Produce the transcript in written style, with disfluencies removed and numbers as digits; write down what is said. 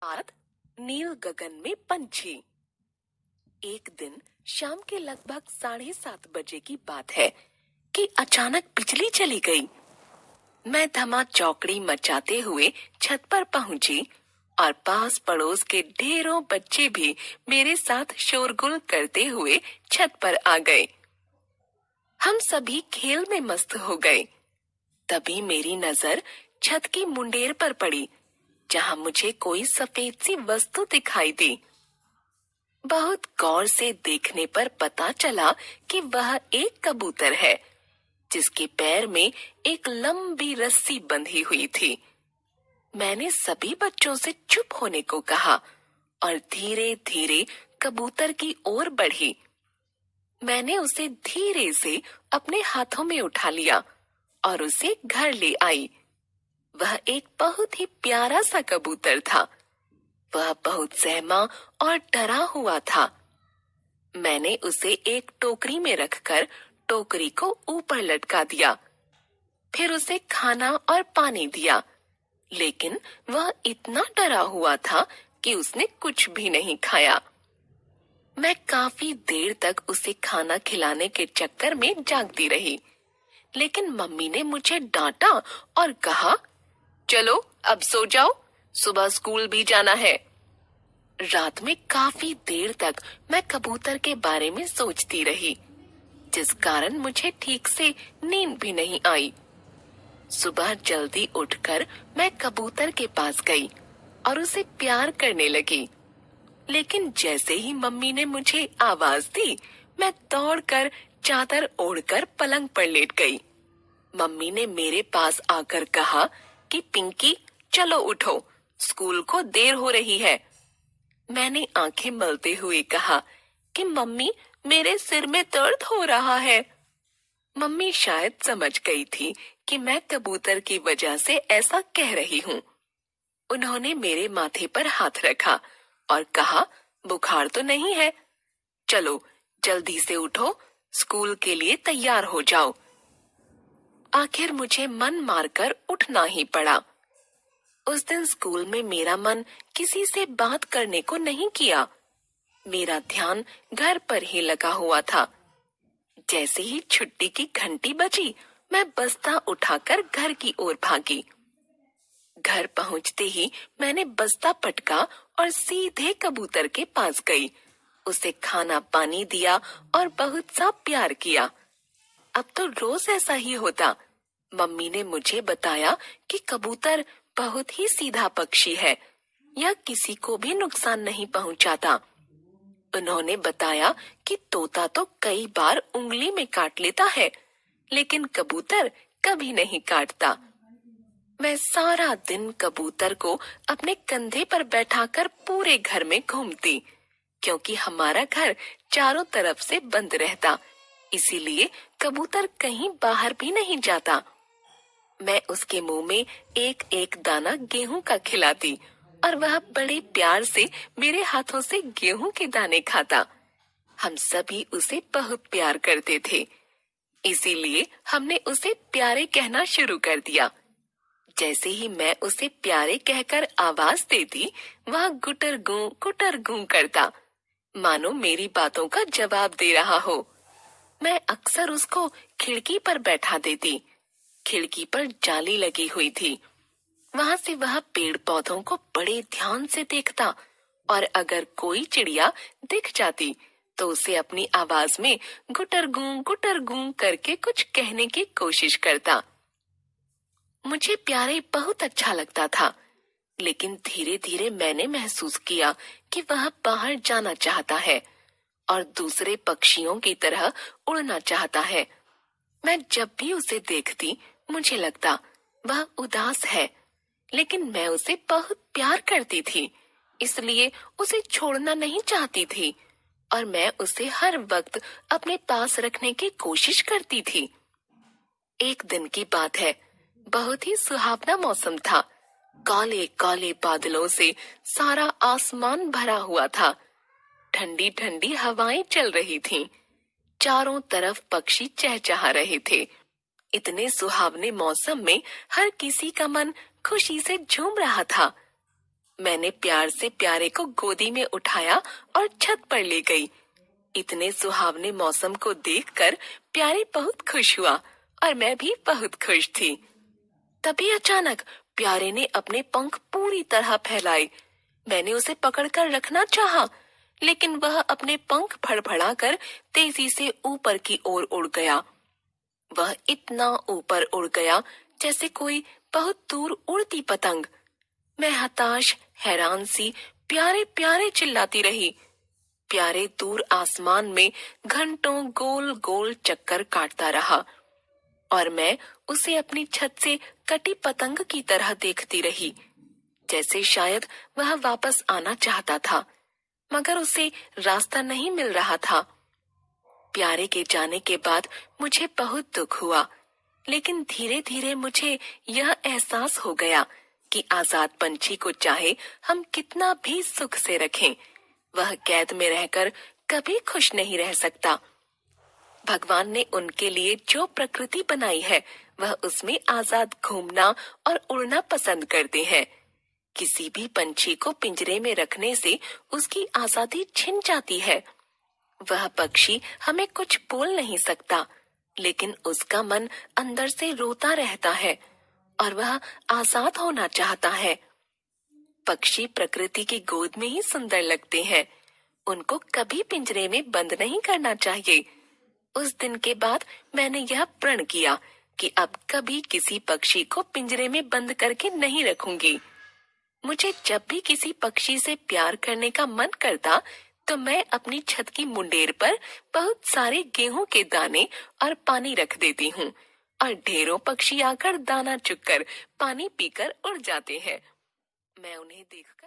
भारत नील गगन में पंछी। एक दिन शाम के लगभग 7:30 बजे की बात है कि अचानक बिजली चली गई। मैं धमा चौकड़ी मचाते हुए छत पर पहुंची और पास पड़ोस के ढेरों बच्चे भी मेरे साथ शोरगुल करते हुए छत पर आ गए। हम सभी खेल में मस्त हो गए। तभी मेरी नजर छत की मुंडेर पर पड़ी, जहां मुझे कोई सफेद सी वस्तु दिखाई दी। बहुत गौर से देखने पर पता चला कि वह एक कबूतर है, जिसके पैर में एक लंबी रस्सी बंधी हुई थी। मैंने सभी बच्चों से चुप होने को कहा और धीरे धीरे कबूतर की ओर बढ़ी। मैंने उसे धीरे से अपने हाथों में उठा लिया और उसे घर ले आई। वह एक बहुत ही प्यारा सा कबूतर था। वह बहुत सहमा और डरा हुआ था। मैंने उसे एक टोकरी में रखकर टोकरी को ऊपर लटका दिया। फिर उसे खाना और पानी दिया, लेकिन वह इतना डरा हुआ था कि उसने कुछ भी नहीं खाया। मैं काफी देर तक उसे खाना खिलाने के चक्कर में जागती रही, लेकिन मम्मी ने मुझे डांटा और कहा, चलो अब सो जाओ, सुबह स्कूल भी जाना है। रात में काफी देर तक मैं कबूतर के बारे में सोचती रही, जिस कारण मुझे ठीक से नींद भी नहीं आई। सुबह जल्दी उठकर मैं कबूतर के पास गई और उसे प्यार करने लगी। लेकिन जैसे ही मम्मी ने मुझे आवाज दी, मैं दौड़कर चादर ओढ़कर पलंग पर लेट गई। मम्मी ने मेरे पास आकर कहा कि पिंकी, चलो उठो, स्कूल को देर हो रही है। मैंने आंखें मलते हुए कहा कि मम्मी, मेरे सिर में दर्द हो रहा है। मम्मी शायद समझ गई थी कि मैं कबूतर की वजह से ऐसा कह रही हूँ। उन्होंने मेरे माथे पर हाथ रखा और कहा, बुखार तो नहीं है, चलो जल्दी से उठो, स्कूल के लिए तैयार हो जाओ। आखिर मुझे मन मारकर उठना ही पड़ा। उस दिन स्कूल में मेरा मन किसी से बात करने को नहीं किया। मेरा ध्यान घर पर ही लगा हुआ था। जैसे ही छुट्टी की घंटी बजी, मैं बस्ता उठाकर घर की ओर भागी। घर पहुंचते ही मैंने बस्ता पटका और सीधे कबूतर के पास गई। उसे खाना पानी दिया और बहुत सा प्यार किया। अब तो रोज ऐसा ही होता। मम्मी ने मुझे बताया कि कबूतर बहुत ही सीधा पक्षी है, यह किसी को भी नुकसान नहीं पहुंचाता। उन्होंने बताया कि तोता तो कई बार उंगली में काट लेता है, लेकिन कबूतर कभी नहीं काटता। मैं सारा दिन कबूतर को अपने कंधे पर बैठाकर पूरे घर में घूमती, क्योंकि हमारा घर चारों तरफ से बंद रहता, इसीलिए कबूतर कहीं बाहर भी नहीं जाता। मैं उसके मुंह में एक एक दाना गेहूं का खिलाती और वह बड़े प्यार से मेरे हाथों से गेहूं के दाने खाता। हम सभी उसे बहुत प्यार करते थे, इसीलिए हमने उसे प्यारे कहना शुरू कर दिया। जैसे ही मैं उसे प्यारे कहकर आवाज देती, वह गुटर गूं करता, मानो मेरी बातों का जवाब दे रहा हो। मैं अक्सर उसको खिड़की पर बैठा देती। खिड़की पर जाली लगी हुई थी। वहां से वह पेड़ पौधों को बड़े ध्यान से देखता और अगर कोई चिड़िया दिख जाती तो उसे अपनी आवाज में गुटर गूं करके कुछ कहने की कोशिश करता। मुझे प्यारे बहुत अच्छा लगता था, लेकिन धीरे धीरे मैंने महसूस किया कि वह बाहर जाना चाहता है और दूसरे पक्षियों की तरह उड़ना चाहता है। मैं जब भी उसे देखती, मुझे लगता वह उदास है, लेकिन मैं उसे बहुत प्यार करती थी, इसलिए उसे छोड़ना नहीं चाहती थी और मैं उसे हर वक्त अपने पास रखने की कोशिश करती थी। एक दिन की बात है, बहुत ही सुहावना मौसम था। काले काले बादलों से सारा आसमान भरा हुआ था। ठंडी ठंडी हवाएं चल रही थीं। चारों तरफ पक्षी चहचहा रहे थे। इतने सुहावने मौसम में हर किसी का मन खुशी से झूम रहा था। मैंने प्यार से प्यारे को गोदी में उठाया और छत पर ले गई। इतने सुहावने मौसम को देखकर प्यारे बहुत खुश हुआ और मैं भी बहुत खुश थी। तभी अचानक प्यारे ने अपने पंख पूरी तरह फैलाए। मैंने उसे पकड़कर रखना चाहा, लेकिन वह अपने पंख फड़फड़ाकर तेजी से ऊपर की ओर उड़ गया। वह इतना ऊपर उड़ गया जैसे कोई बहुत दूर उड़ती पतंग। मैं हताश हैरान सी प्यारे प्यारे चिल्लाती रही। प्यारे दूर आसमान में घंटों गोल गोल चक्कर काटता रहा और मैं उसे अपनी छत से कटी पतंग की तरह देखती रही, जैसे शायद वह वापस आना चाहता था, मगर उसे रास्ता नहीं मिल रहा था। प्यारे के जाने के बाद मुझे बहुत दुख हुआ, लेकिन धीरे धीरे मुझे यह एहसास हो गया कि आजाद पंछी को चाहे हम कितना भी सुख से रखें, वह कैद में रहकर कभी खुश नहीं रह सकता। भगवान ने उनके लिए जो प्रकृति बनाई है, वह उसमें आजाद घूमना और उड़ना पसंद करते हैं। किसी भी पंछी को पिंजरे में रखने से उसकी आजादी छिन जाती है। वह पक्षी हमें कुछ बोल नहीं सकता, लेकिन उसका मन अंदर से रोता रहता है और वह आजाद होना चाहता है। पक्षी प्रकृति की गोद में ही सुंदर लगते हैं। उनको कभी पिंजरे में बंद नहीं करना चाहिए। उस दिन के बाद मैंने यह प्रण किया कि अब कभी किसी पक्षी को पिंजरे में बंद करके नहीं रखूंगी। मुझे जब भी किसी पक्षी से प्यार करने का मन करता, तो मैं अपनी छत की मुंडेर पर बहुत सारे गेहूं के दाने और पानी रख देती हूँ और ढेरों पक्षी आकर दाना चुगकर पानी पीकर उड़ जाते हैं। मैं उन्हें देखकर